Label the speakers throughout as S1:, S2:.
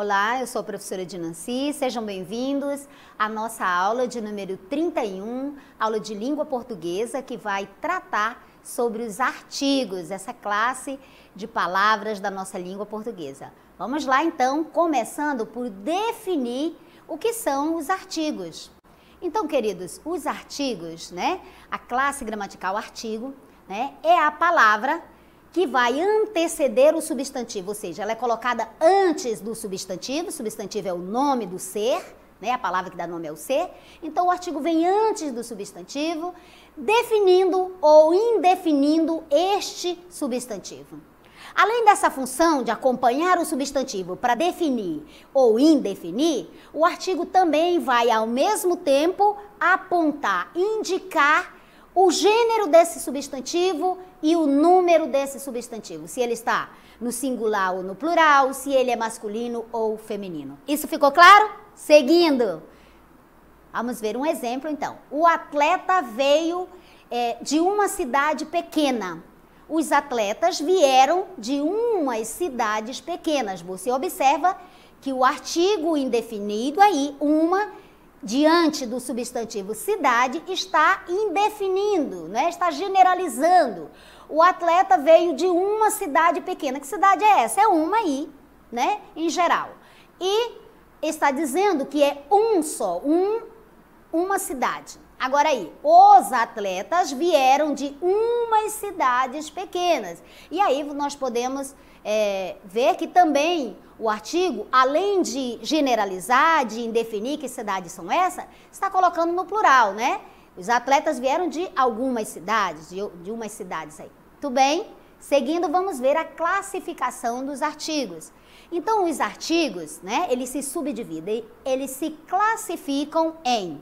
S1: Olá, eu sou a professora Dinanci, sejam bem-vindos à nossa aula de número 31, aula de língua portuguesa, que vai tratar sobre os artigos, essa classe de palavras da nossa língua portuguesa. Vamos lá então, começando por definir o que são os artigos. Então, queridos, os artigos, né, a classe gramatical artigo, né, é a palavra que vai anteceder o substantivo, ou seja, ela é colocada antes do substantivo. O substantivo é o nome do ser, né? A palavra que dá nome é o ser. Então, o artigo vem antes do substantivo, definindo ou indefinindo este substantivo. Além dessa função de acompanhar o substantivo para definir ou indefinir, o artigo também vai, ao mesmo tempo, apontar, indicar o gênero desse substantivo e o número desse substantivo, se ele está no singular ou no plural, se ele é masculino ou feminino. Isso ficou claro? Seguindo, vamos ver um exemplo então. O atleta veio de uma cidade pequena. Os atletas vieram de umas cidades pequenas. Você observa que o artigo indefinido aí, diante do substantivo cidade, está indefinindo, né? Está generalizando. O atleta veio de uma cidade pequena. Que cidade é essa? É uma aí, né? Em geral. E está dizendo que é uma cidade. Agora aí, os atletas vieram de umas cidades pequenas. E aí nós podemos ver que também o artigo, além de generalizar, de indefinir que cidades são essas, está colocando no plural, né? Os atletas vieram de algumas cidades, de umas cidades aí. Tudo bem? Seguindo, vamos ver a classificação dos artigos. Então, os artigos, né, eles se subdividem, eles se classificam em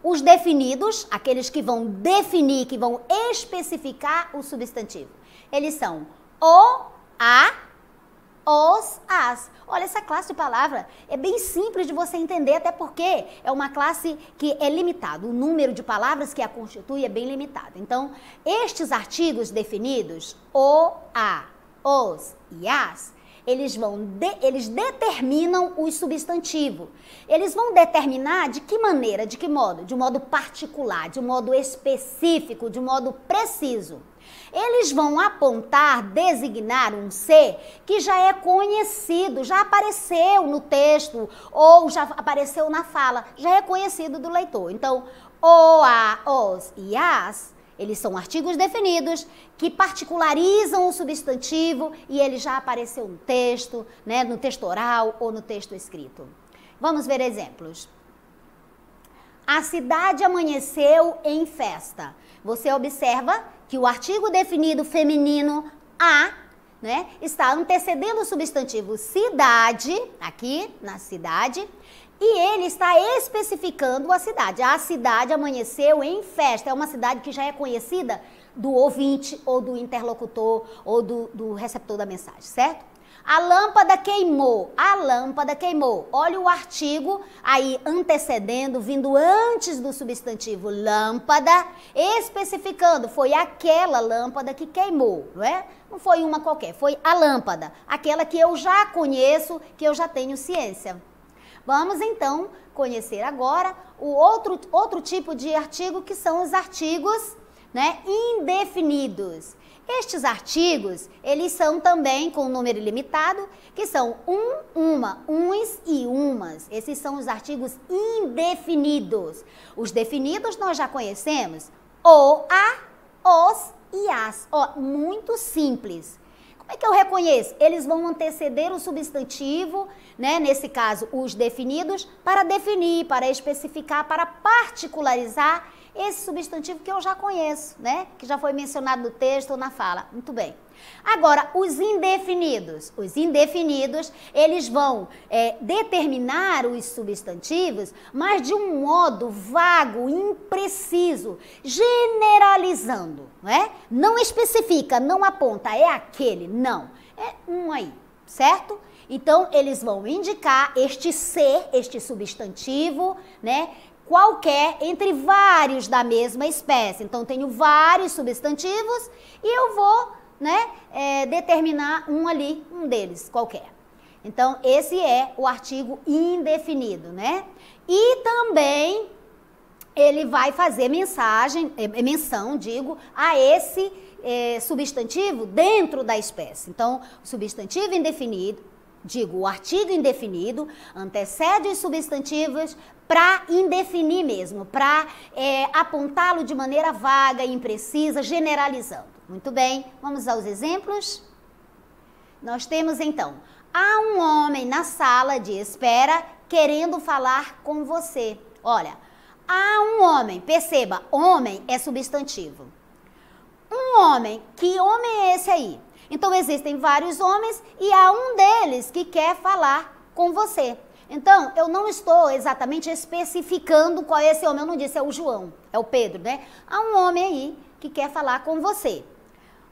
S1: os definidos, aqueles que vão definir, que vão especificar o substantivo. Eles são o, a, os, as. Olha, essa classe de palavra é bem simples de você entender, até porque é uma classe que é limitada. O número de palavras que a constitui é bem limitado. Então, estes artigos definidos, o, a, os e as, eles determinam o substantivo. Eles vão determinar de que maneira, de que modo? De um modo particular, de um modo específico, de um modo preciso. Eles vão apontar, designar um ser que já é conhecido, já apareceu no texto ou já apareceu na fala, já é conhecido do leitor. Então, o, a, os e as, eles são artigos definidos que particularizam o substantivo e ele já apareceu no texto, né, no texto oral ou no texto escrito. Vamos ver exemplos. A cidade amanheceu em festa. Você observa que o artigo definido feminino a, né, está antecedendo o substantivo cidade, aqui na cidade, e ele está especificando a cidade. A cidade amanheceu em festa. É uma cidade que já é conhecida do ouvinte ou do interlocutor ou do receptor da mensagem, certo? A lâmpada queimou. A lâmpada queimou. Olha o artigo aí antecedendo, vindo antes do substantivo lâmpada, especificando. Foi aquela lâmpada que queimou, não é? Não foi uma qualquer, foi a lâmpada. Aquela que eu já conheço, que eu já tenho ciência. Vamos então conhecer agora o outro tipo de artigo, que são os artigos, né, indefinidos. Estes artigos, eles são também com número ilimitado, que são uma, uns e umas. Esses são os artigos indefinidos. Os definidos nós já conhecemos, o, a, os e as. Ó, muito simples. Como é que eu reconheço? Eles vão anteceder o substantivo, né? Nesse caso, os definidos, para definir, para especificar, para particularizar esse substantivo que eu já conheço, né? Que já foi mencionado no texto ou na fala. Muito bem. Agora, os indefinidos. Os indefinidos, eles vão determinar os substantivos, mas de um modo vago, impreciso, generalizando, né? Não especifica, não aponta, é aquele, não. É um aí, certo? Então, eles vão indicar este ser, este substantivo, né? Qualquer entre vários da mesma espécie. Então, tenho vários substantivos e eu vou, né, determinar um ali, um deles, qualquer. Então, esse é o artigo indefinido, né? E também ele vai fazer menção, a esse substantivo dentro da espécie. Então, o substantivo indefinido, o artigo indefinido, antecede os substantivos para indefinir mesmo, para apontá-lo de maneira vaga, imprecisa, generalizando. Muito bem, vamos aos exemplos? Nós temos então, há um homem na sala de espera querendo falar com você. Olha, há um homem, perceba, homem é substantivo. Um homem, que homem é esse aí? Então existem vários homens e há um deles que quer falar com você. Então, eu não estou exatamente especificando qual é esse homem, eu não disse é o João, é o Pedro, né? Há um homem aí que quer falar com você.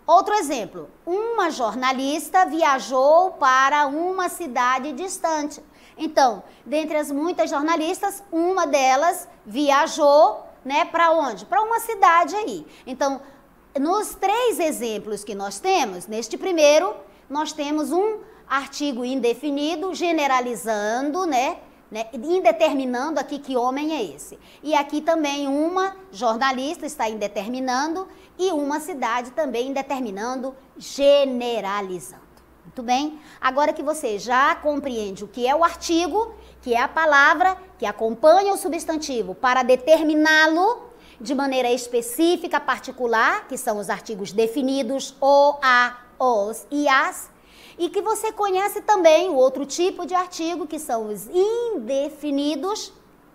S1: Outro exemplo, uma jornalista viajou para uma cidade distante. Então, dentre as muitas jornalistas, uma delas viajou, né, para onde? Para uma cidade aí. Então, nos 3 exemplos que nós temos, neste primeiro, nós temos um artigo indefinido, generalizando, né, indeterminando aqui que homem é esse. E aqui também uma jornalista está indeterminando e uma cidade também indeterminando, generalizando. Muito bem? Agora que você já compreende o que é o artigo, que é a palavra que acompanha o substantivo para determiná-lo de maneira específica, particular, que são os artigos definidos, o, a, os e as, e que você conhece também o outro tipo de artigo, que são os indefinidos,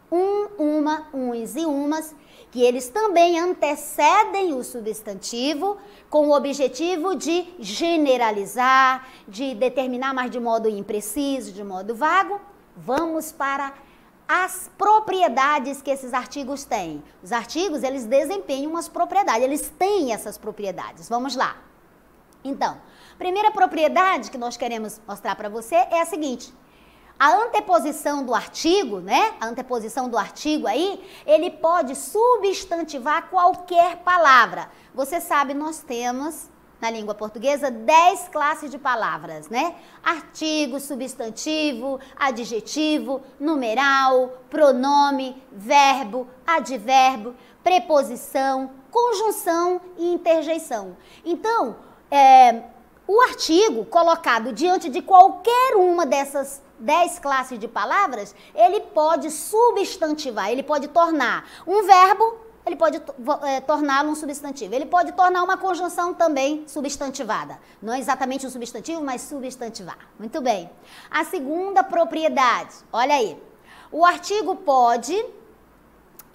S1: uma, uns e umas, que eles também antecedem o substantivo com o objetivo de generalizar, de determinar, mas de modo impreciso, de modo vago. Vamos para as propriedades que esses artigos têm. Os artigos, eles desempenham umas propriedades, eles têm essas propriedades. Vamos lá. Então, a primeira propriedade que nós queremos mostrar para você é a seguinte: a anteposição do artigo, né? A anteposição do artigo aí, ele pode substantivar qualquer palavra. Você sabe, nós temos na língua portuguesa 10 classes de palavras, né? Artigo, substantivo, adjetivo, numeral, pronome, verbo, advérbio, preposição, conjunção e interjeição. Então, o artigo colocado diante de qualquer uma dessas 10 classes de palavras, ele pode substantivar, ele pode tornar um verbo, ele pode torná-lo um substantivo. Ele pode tornar uma conjunção também substantivada. Não é exatamente um substantivo, mas substantivar. Muito bem. A segunda propriedade, olha aí. O artigo pode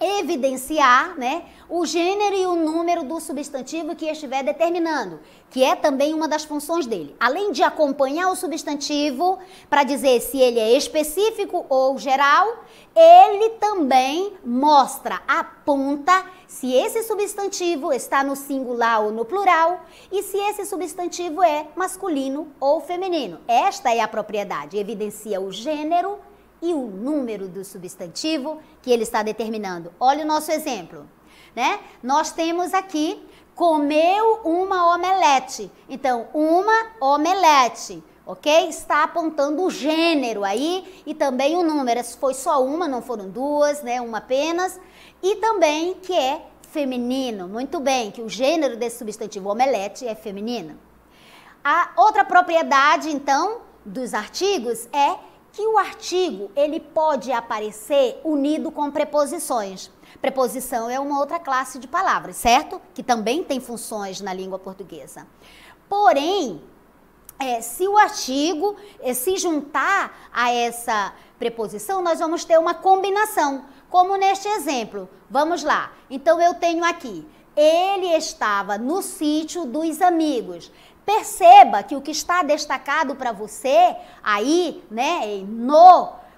S1: evidenciar, né, o gênero e o número do substantivo que estiver determinando, que é também uma das funções dele. Além de acompanhar o substantivo para dizer se ele é específico ou geral, ele também mostra, aponta se esse substantivo está no singular ou no plural e se esse substantivo é masculino ou feminino. Esta é a propriedade, evidencia o gênero e o número do substantivo que ele está determinando. Olha o nosso exemplo, né? Nós temos aqui, comeu uma omelete. Então, uma omelete, ok? Está apontando o gênero aí e também o número. Se foi só uma, não foram duas, né? Uma apenas. E também que é feminino. Muito bem, que o gênero desse substantivo omelete é feminino. A outra propriedade, então, dos artigos é que o artigo, ele pode aparecer unido com preposições. Preposição é uma outra classe de palavras, certo? Que também tem funções na língua portuguesa. Porém, se o artigo se juntar a essa preposição, nós vamos ter uma combinação, como neste exemplo. Vamos lá. Então, eu tenho aqui, ele estava no sítio dos amigos. Perceba que o que está destacado para você aí, né,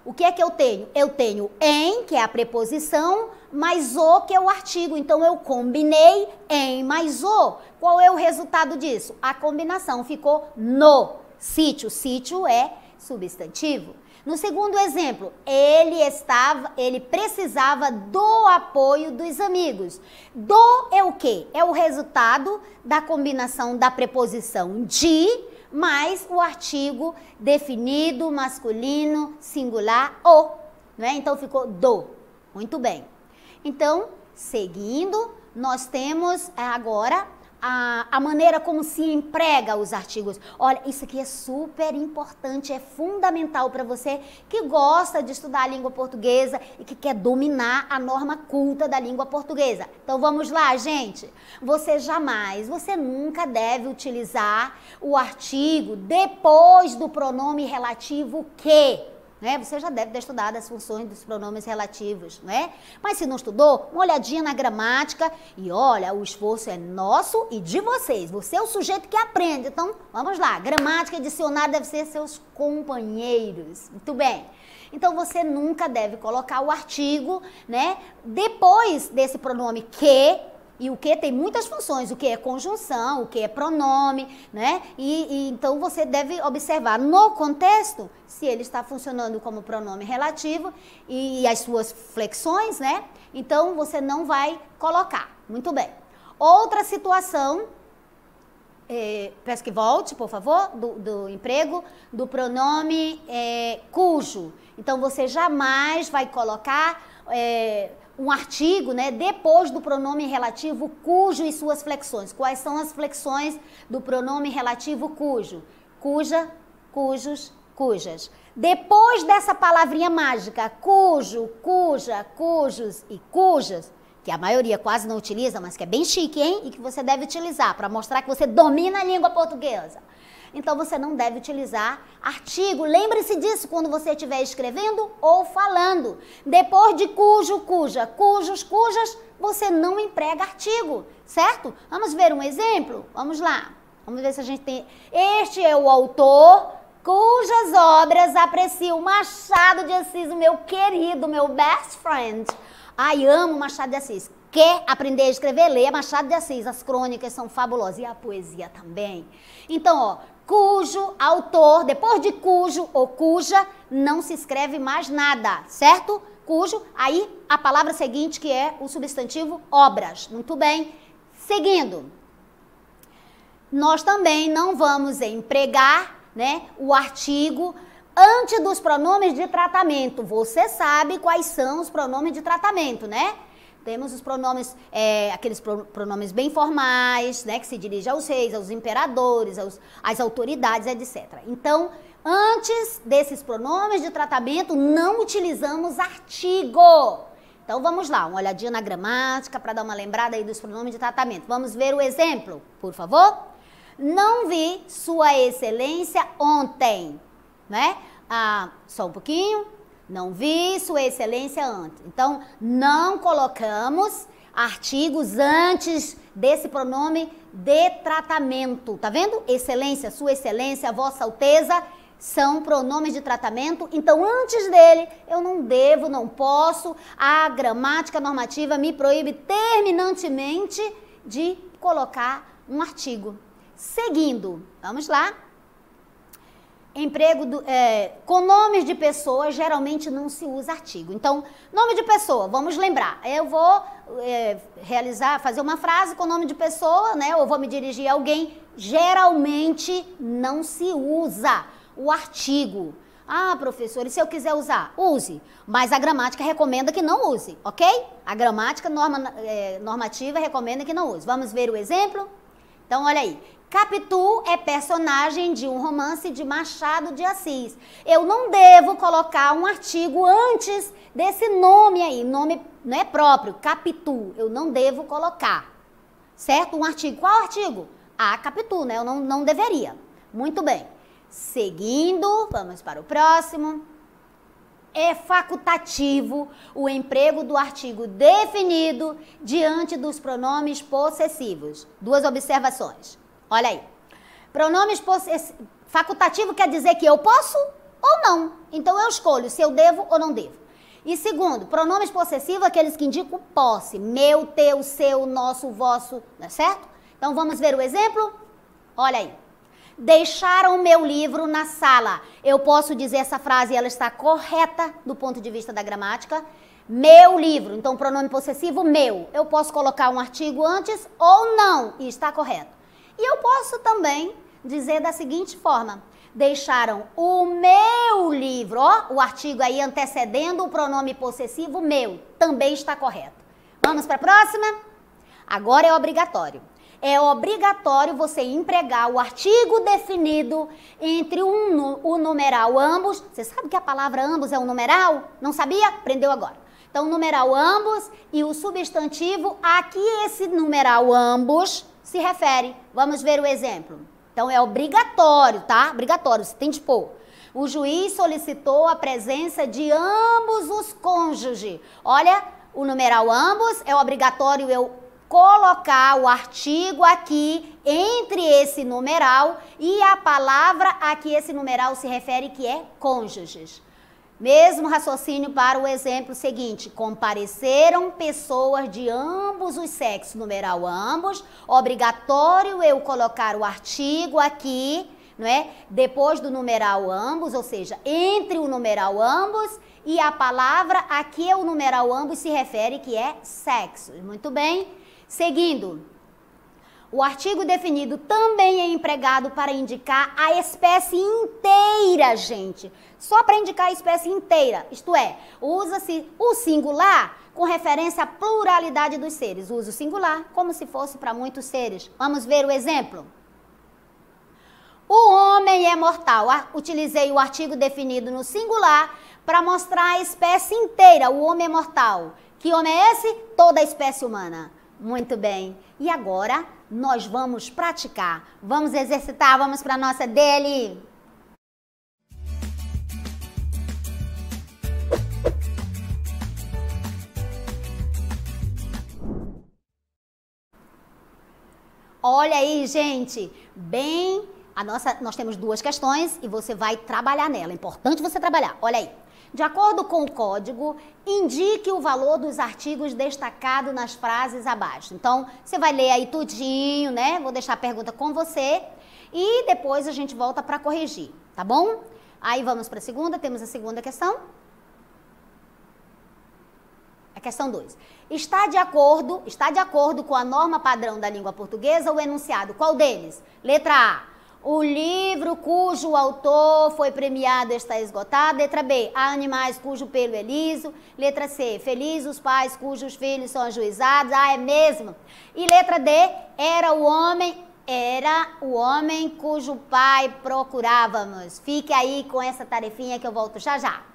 S1: o que é que eu tenho? Eu tenho em, que é a preposição, mais o, que é o artigo. Então, eu combinei em mais o. Qual é o resultado disso? A combinação ficou no sítio. Sítio é substantivo. No segundo exemplo, ele precisava do apoio dos amigos. Do é o quê? É o resultado da combinação da preposição de mais o artigo definido, masculino, singular, o. Não é? Então ficou do. Muito bem. Então, seguindo, nós temos agora a maneira como se emprega os artigos. Olha, isso aqui é super importante, é fundamental para você que gosta de estudar a língua portuguesa e que quer dominar a norma culta da língua portuguesa. Então vamos lá, gente. Você nunca deve utilizar o artigo depois do pronome relativo que. Né? Você já deve ter estudado as funções dos pronomes relativos, né? Mas se não estudou, uma olhadinha na gramática e olha, o esforço é nosso e de vocês. Você é o sujeito que aprende. Então, vamos lá. Gramática e dicionário devem ser seus companheiros. Muito bem. Então, você nunca deve colocar o artigo, né? Depois desse pronome que. E o que tem muitas funções, o que é conjunção, o que é pronome, né? E então você deve observar no contexto se ele está funcionando como pronome relativo e as suas flexões, né? Então você não vai colocar. Muito bem. Outra situação, peço que volte, por favor, do emprego, do pronome cujo. Então você jamais vai colocar um artigo, né, depois do pronome relativo cujo e suas flexões. Quais são as flexões do pronome relativo cujo? Cuja, cujos, cujas. Depois dessa palavrinha mágica, cujo, cuja, cujos e cujas, que a maioria quase não utiliza, mas que é bem chique, hein? E que você deve utilizar para mostrar que você domina a língua portuguesa. Então, você não deve utilizar artigo. Lembre-se disso quando você estiver escrevendo ou falando. Depois de cujo, cuja, cujos, cujas, você não emprega artigo, certo? Vamos ver um exemplo? Vamos lá. Vamos ver se a gente tem... Este é o autor cujas obras aprecio Machado de Assis, o meu querido, meu best friend. Ai, amo Machado de Assis. Quer aprender a escrever? Leia Machado de Assis. As crônicas são fabulosas. E a poesia também. Então, ó, cujo, autor, depois de cujo ou cuja, não se escreve mais nada, certo? Cujo, aí a palavra seguinte que é o substantivo obras. Muito bem. Seguindo. Nós também não vamos empregar, né, o artigo antes dos pronomes de tratamento. Você sabe quais são os pronomes de tratamento, né? Temos os pronomes, aqueles pronomes bem formais, né, que se dirigem aos reis, aos imperadores, às autoridades, etc. Então, antes desses pronomes de tratamento, não utilizamos artigo. Então, vamos lá, uma olhadinha na gramática para dar uma lembrada aí dos pronomes de tratamento. Vamos ver o exemplo, por favor? Não vi Sua Excelência ontem, né? Só um pouquinho. Não vi Sua Excelência antes. Então, não colocamos artigos antes desse pronome de tratamento. Tá vendo? Excelência, Sua Excelência, Vossa Alteza são pronomes de tratamento. Então, antes dele, eu não devo, não posso. A gramática normativa me proíbe terminantemente de colocar um artigo. Seguindo, vamos lá. Emprego com nomes de pessoas, geralmente não se usa artigo. Então, nome de pessoa, vamos lembrar. Eu vou fazer uma frase com nome de pessoa, né? Ou vou me dirigir a alguém. Geralmente não se usa o artigo. Ah, professor, e se eu quiser usar? Use. Mas a gramática recomenda que não use, ok? A gramática normativa recomenda que não use. Vamos ver o exemplo? Então, olha aí. Capitu é personagem de um romance de Machado de Assis. Eu não devo colocar um artigo antes desse nome aí, nome não é próprio, Capitu. Eu não devo colocar, certo? Um artigo. Qual artigo? Capitu, né? Eu não deveria. Muito bem. Seguindo, vamos para o próximo. É facultativo o emprego do artigo definido diante dos pronomes possessivos. Duas observações. Olha aí, pronomes facultativo quer dizer que eu posso ou não. Então, eu escolho se eu devo ou não devo. E segundo, pronomes possessivos, aqueles que indicam posse. Meu, teu, seu, nosso, vosso, não é certo? Então, vamos ver o exemplo? Olha aí. Deixaram meu livro na sala. Eu posso dizer essa frase e ela está correta do ponto de vista da gramática. Meu livro. Então, pronome possessivo, meu. Eu posso colocar um artigo antes ou não e está correto. E eu posso também dizer da seguinte forma: deixaram o meu livro, ó, o artigo aí antecedendo o pronome possessivo meu, também está correto. Vamos para a próxima? Agora é obrigatório. É obrigatório você empregar o artigo definido entre o numeral ambos. Você sabe que a palavra ambos é um numeral? Não sabia? Aprendeu agora. Então, o numeral ambos e o substantivo a que esse numeral ambos se refere. Vamos ver o exemplo. Então, é obrigatório, tá? Obrigatório, você tem de pôr. O juiz solicitou a presença de ambos os cônjuges. Olha, o numeral ambos é obrigatório eu colocar o artigo aqui entre esse numeral e a palavra a que esse numeral se refere, que é cônjuges. Mesmo raciocínio para o exemplo seguinte: compareceram pessoas de ambos os sexos, numeral ambos, obrigatório eu colocar o artigo aqui, não é? Depois do numeral ambos, ou seja, entre o numeral ambos e a palavra a que o numeral ambos se refere, que é sexo. Muito bem. Seguindo, o artigo definido também é empregado para indicar a espécie inteira, gente. Só para indicar a espécie inteira, isto é, usa-se o singular com referência à pluralidade dos seres. Usa o singular como se fosse para muitos seres. Vamos ver o exemplo. O homem é mortal. Utilizei o artigo definido no singular para mostrar a espécie inteira. O homem é mortal. Que homem é esse? Toda a espécie humana. Muito bem. E agora nós vamos praticar. Vamos exercitar, vamos para a nossa DL. Olha aí, gente. Bem, nós temos duas questões e você vai trabalhar nela. É importante você trabalhar. Olha aí. De acordo com o código, indique o valor dos artigos destacados nas frases abaixo. Então, você vai ler aí tudinho, né? Vou deixar a pergunta com você e depois a gente volta para corrigir, tá bom? Aí vamos para a segunda, temos a segunda questão. A questão 2. Está de acordo com a norma padrão da língua portuguesa o enunciado? Qual deles? Letra A. O livro cujo autor foi premiado está esgotado. Letra B. Há animais cujo pelo é liso. Letra C. Felizes os pais cujos filhos são ajuizados. Ah, é mesmo. E letra D. Era o homem cujo pai procurávamos. Fique aí com essa tarefinha que eu volto já já.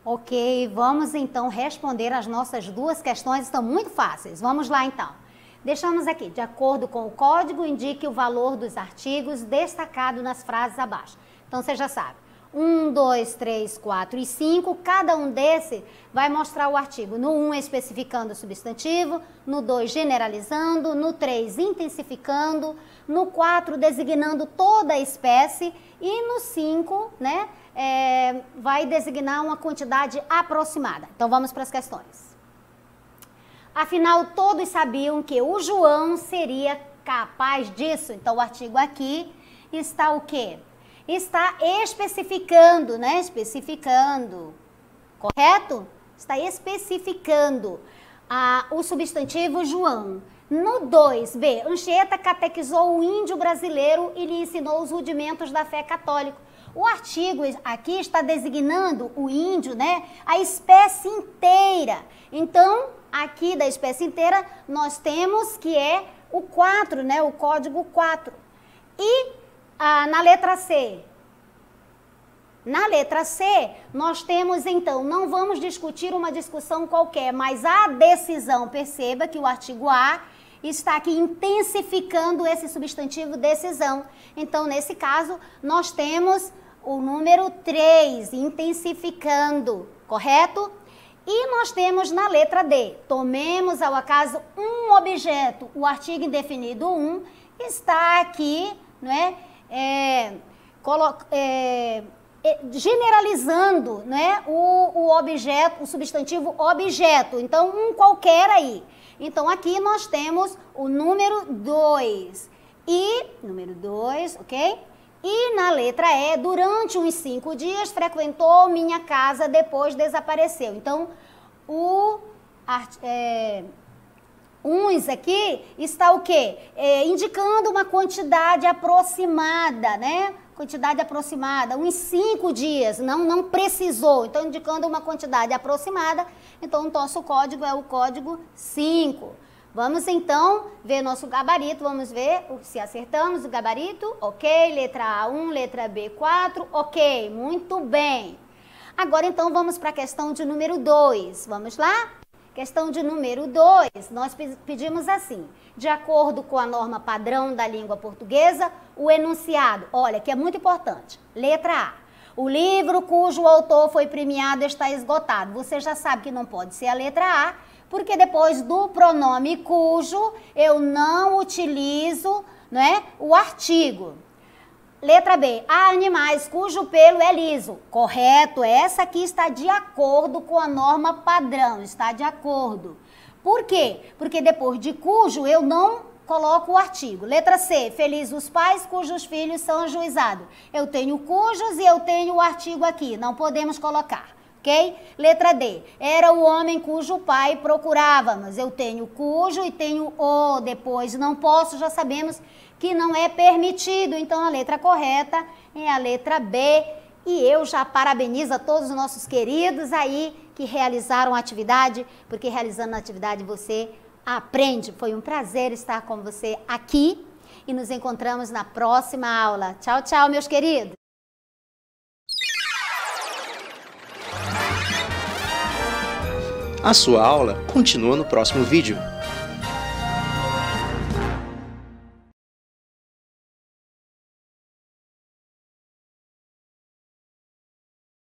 S1: Ok, vamos então responder as nossas duas questões, estão muito fáceis. Vamos lá então. Deixamos aqui, de acordo com o código, indique o valor dos artigos destacado nas frases abaixo. Então você já sabe, 1, 2, 3, 4 e 5, cada um desse vai mostrar o artigo. No 1 especificando o substantivo, no 2 generalizando, no 3 intensificando, no 4 designando toda a espécie e no 5, né, vai designar uma quantidade aproximada. Então vamos para as questões. Afinal, todos sabiam que o João seria capaz disso. Então o artigo aqui está o quê? está especificando, né? Especificando, correto? Está especificando o substantivo João. No 2b, Anchieta catequizou o índio brasileiro e lhe ensinou os rudimentos da fé católica. O artigo aqui está designando o índio, né? A espécie inteira. Então, aqui da espécie inteira, nós temos que é o 4, né? O código 4. E na letra C? Na letra C, nós temos, então, não vamos discutir uma discussão qualquer, mas a decisão, perceba que o artigo A está aqui intensificando esse substantivo decisão. Então, nesse caso, nós temos o número 3, intensificando, correto? E nós temos na letra D, tomemos ao acaso um objeto, o artigo indefinido 1 está aqui, não é? Generalizando, né, o objeto, o substantivo objeto, então um qualquer aí. Então aqui nós temos o número 2 e, número 2, ok? E na letra E, durante uns 5 dias frequentou minha casa, depois desapareceu. Então uns aqui está o quê? Indicando uma quantidade aproximada, né? Quantidade aproximada, uns 5 dias, não precisou, então indicando uma quantidade aproximada, então o nosso código é o código 5. Vamos então ver nosso gabarito, vamos ver se acertamos o gabarito, ok, letra A 1, letra B 4, ok, muito bem. Agora então vamos para a questão de número 2, vamos lá? Questão de número 2, nós pedimos assim, de acordo com a norma padrão da língua portuguesa, o enunciado, olha, que é muito importante. Letra A, o livro cujo autor foi premiado está esgotado. Você já sabe que não pode ser a letra A, porque depois do pronome cujo, eu não utilizo, não é, o artigo. Letra B, há animais cujo pelo é liso. Correto, essa aqui está de acordo com a norma padrão, está de acordo. Por quê? Porque depois de cujo eu não coloco o artigo. Letra C, feliz os pais cujos filhos são ajuizados. Eu tenho cujos e eu tenho o artigo aqui, não podemos colocar. Ok? Letra D, era o homem cujo pai procurávamos. Eu tenho cujo e tenho o depois, não posso, já sabemos que não é permitido. Então, a letra correta é a letra B. E eu já parabenizo a todos os nossos queridos aí que realizaram a atividade, porque realizando a atividade você aprende. Foi um prazer estar com você aqui e nos encontramos na próxima aula. Tchau, tchau, meus queridos.
S2: A sua aula continua no próximo vídeo.